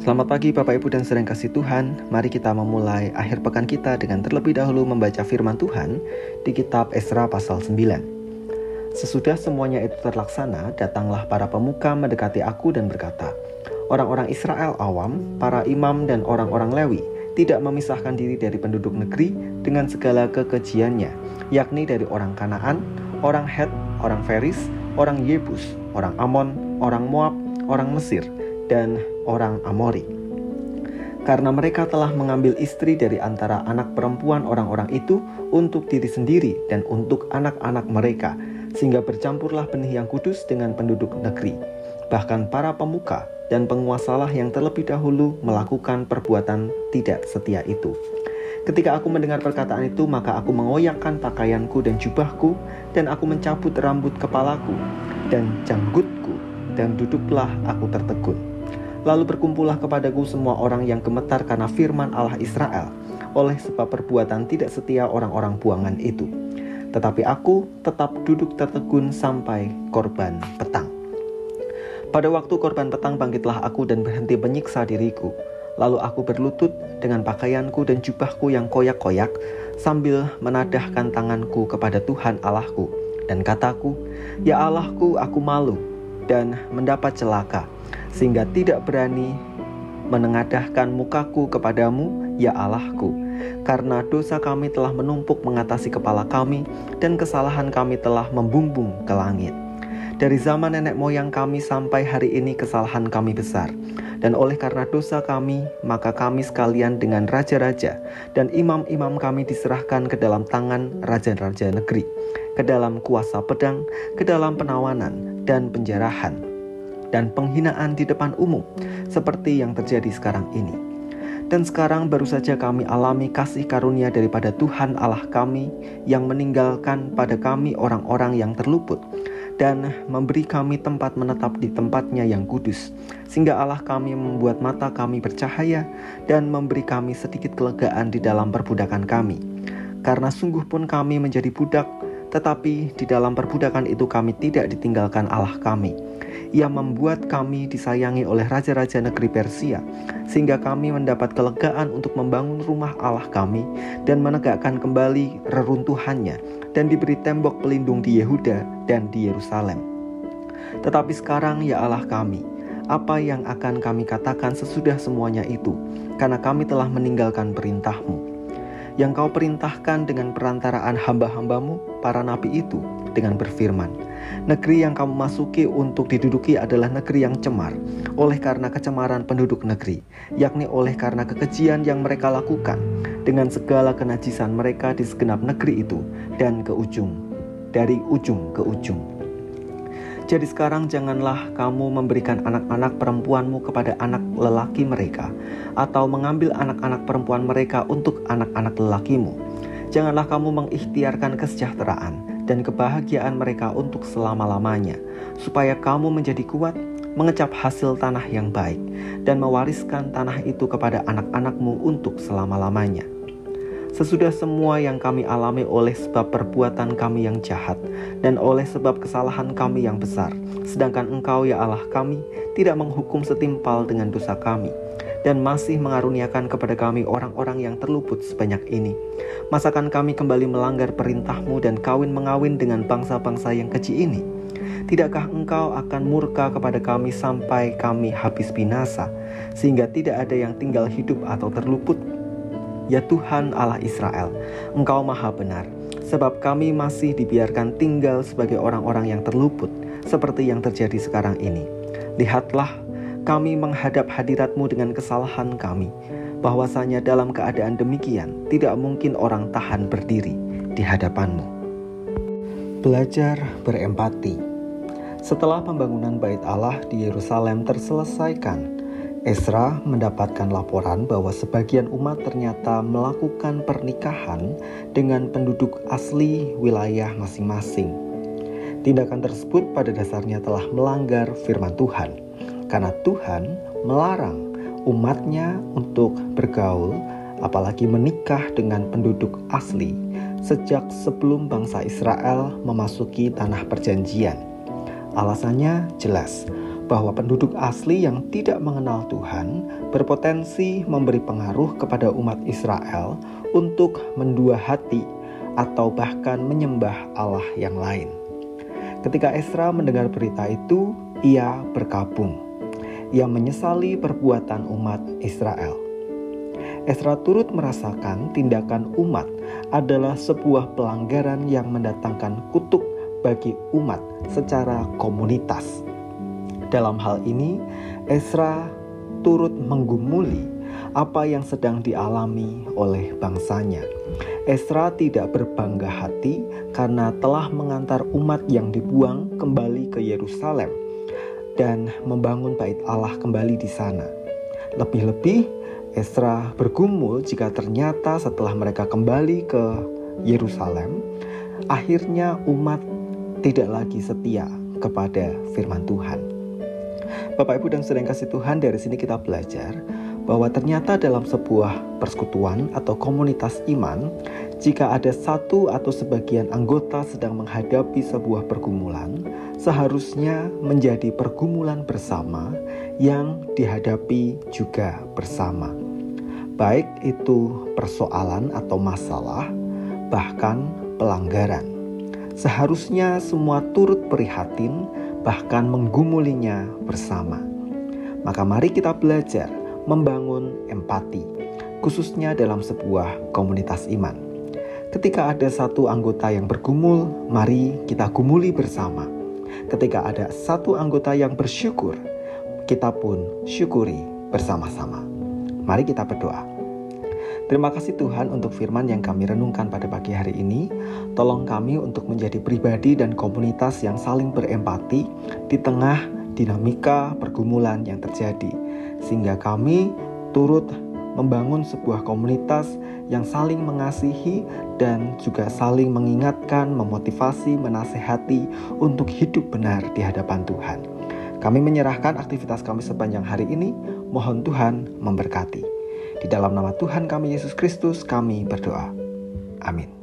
Selamat pagi Bapak Ibu dan saudara yang kasih Tuhan. Mari kita memulai akhir pekan kita dengan terlebih dahulu membaca firman Tuhan di kitab Esra pasal 9. Sesudah semuanya itu terlaksana, datanglah para pemuka mendekati aku dan berkata, orang-orang Israel awam, para imam dan orang-orang Lewi tidak memisahkan diri dari penduduk negeri dengan segala kekejiannya, yakni dari orang Kanaan, orang Het, orang Feris, orang Yebus, orang Amon, orang Moab, orang Mesir, dan orang Amori. Karena mereka telah mengambil istri dari antara anak perempuan orang-orang itu untuk diri sendiri dan untuk anak-anak mereka, sehingga bercampurlah benih yang kudus dengan penduduk negeri. Bahkan para pemuka dan penguasalah yang terlebih dahulu melakukan perbuatan tidak setia itu. Ketika aku mendengar perkataan itu, maka aku mengoyakkan pakaianku dan jubahku, dan aku mencabut rambut kepalaku dan janggutku, dan duduklah aku tertegun. Lalu berkumpullah kepadaku semua orang yang gemetar karena firman Allah Israel, oleh sebab perbuatan tidak setia orang-orang buangan itu. Tetapi aku tetap duduk tertegun sampai korban petang. Pada waktu korban petang bangkitlah aku dan berhenti menyiksa diriku. Lalu aku berlutut dengan pakaianku dan jubahku yang koyak-koyak, sambil menadahkan tanganku kepada Tuhan Allahku. Dan kataku, ya Allahku, aku malu dan mendapat celaka, sehingga tidak berani menengadahkan mukaku kepadamu, ya Allahku. Karena dosa kami telah menumpuk mengatasi kepala kami, dan kesalahan kami telah membumbung ke langit. Dari zaman nenek moyang kami sampai hari ini kesalahan kami besar. Dan oleh karena dosa kami, maka kami sekalian dengan raja-raja dan imam-imam kami diserahkan ke dalam tangan raja-raja negeri, ke dalam kuasa pedang, ke dalam penawanan dan penjarahan, dan penghinaan di depan umum, seperti yang terjadi sekarang ini. Dan sekarang baru saja kami alami kasih karunia daripada Tuhan Allah kami, yang meninggalkan pada kami orang-orang yang terluput, dan memberi kami tempat menetap di tempatnya yang kudus, sehingga Allah kami membuat mata kami bercahaya, dan memberi kami sedikit kelegaan di dalam perbudakan kami. Karena sungguh pun kami menjadi budak, tetapi di dalam perbudakan itu kami tidak ditinggalkan Allah kami. Ia membuat kami disayangi oleh raja-raja negeri Persia, sehingga kami mendapat kelegaan untuk membangun rumah Allah kami dan menegakkan kembali reruntuhannya, dan diberi tembok pelindung di Yehuda dan di Yerusalem. Tetapi sekarang ya Allah kami, apa yang akan kami katakan sesudah semuanya itu, karena kami telah meninggalkan perintah-Mu, yang Kau perintahkan dengan perantaraan hamba-hambamu, para nabi itu, dengan berfirman, negeri yang kamu masuki untuk diduduki adalah negeri yang cemar, oleh karena kecemaran penduduk negeri, yakni oleh karena kekejian yang mereka lakukan, dengan segala kenajisan mereka di segenap negeri itu, dan dari ujung ke ujung. Jadi sekarang janganlah kamu memberikan anak-anak perempuanmu kepada anak lelaki mereka, atau mengambil anak-anak perempuan mereka untuk anak-anak lelakimu. Janganlah kamu mengikhtiarkan kesejahteraan dan kebahagiaan mereka untuk selama-lamanya, supaya kamu menjadi kuat, mengecap hasil tanah yang baik, dan mewariskan tanah itu kepada anak-anakmu untuk selama-lamanya. Sesudah semua yang kami alami oleh sebab perbuatan kami yang jahat, dan oleh sebab kesalahan kami yang besar, sedangkan Engkau ya Allah kami tidak menghukum setimpal dengan dosa kami, dan masih mengaruniakan kepada kami orang-orang yang terluput sebanyak ini, masakan kami kembali melanggar perintah-Mu dan kawin-mengawin dengan bangsa-bangsa yang keji ini? Tidakkah Engkau akan murka kepada kami sampai kami habis binasa, sehingga tidak ada yang tinggal hidup atau terluput? Ya Tuhan Allah Israel, Engkau maha benar, sebab kami masih dibiarkan tinggal sebagai orang-orang yang terluput, seperti yang terjadi sekarang ini. Lihatlah, kami menghadap hadirat-Mu dengan kesalahan kami, bahwasanya dalam keadaan demikian tidak mungkin orang tahan berdiri di hadapan-Mu. Belajar berempati. Setelah pembangunan Bait Allah di Yerusalem terselesaikan, Esra mendapatkan laporan bahwa sebagian umat ternyata melakukan pernikahan dengan penduduk asli wilayah masing-masing. Tindakan tersebut pada dasarnya telah melanggar firman Tuhan, karena Tuhan melarang umatnya untuk bergaul, apalagi menikah dengan penduduk asli, sejak sebelum bangsa Israel memasuki tanah perjanjian. Alasannya jelas, bahwa penduduk asli yang tidak mengenal Tuhan berpotensi memberi pengaruh kepada umat Israel untuk mendua hati atau bahkan menyembah Allah yang lain. Ketika Ezra mendengar berita itu, ia berkabung. Ia menyesali perbuatan umat Israel. Ezra turut merasakan tindakan umat adalah sebuah pelanggaran yang mendatangkan kutuk bagi umat secara komunitas. Dalam hal ini, Ezra turut menggumuli apa yang sedang dialami oleh bangsanya. Ezra tidak berbangga hati karena telah mengantar umat yang dibuang kembali ke Yerusalem dan membangun bait Allah kembali di sana. Lebih-lebih, Ezra bergumul jika ternyata setelah mereka kembali ke Yerusalem, akhirnya umat tidak lagi setia kepada firman Tuhan. Bapak, Ibu, dan saudara yang kasih Tuhan, dari sini kita belajar bahwa ternyata dalam sebuah persekutuan atau komunitas iman, jika ada satu atau sebagian anggota sedang menghadapi sebuah pergumulan, seharusnya menjadi pergumulan bersama yang dihadapi juga bersama. Baik itu persoalan atau masalah, bahkan pelanggaran. Seharusnya semua turut prihatin, bahkan menggumulinya bersama. Maka mari kita belajar membangun empati, khususnya dalam sebuah komunitas iman. Ketika ada satu anggota yang bergumul, mari kita gumuli bersama. Ketika ada satu anggota yang bersyukur, kita pun syukuri bersama-sama. Mari kita berdoa. Terima kasih Tuhan untuk firman yang kami renungkan pada pagi hari ini. Tolong kami untuk menjadi pribadi dan komunitas yang saling berempati di tengah dinamika pergumulan yang terjadi. Sehingga kami turut membangun sebuah komunitas yang saling mengasihi dan juga saling mengingatkan, memotivasi, menasehati untuk hidup benar di hadapan Tuhan. Kami menyerahkan aktivitas kami sepanjang hari ini. Mohon Tuhan memberkati. Di dalam nama Tuhan kami Yesus Kristus kami berdoa. Amin.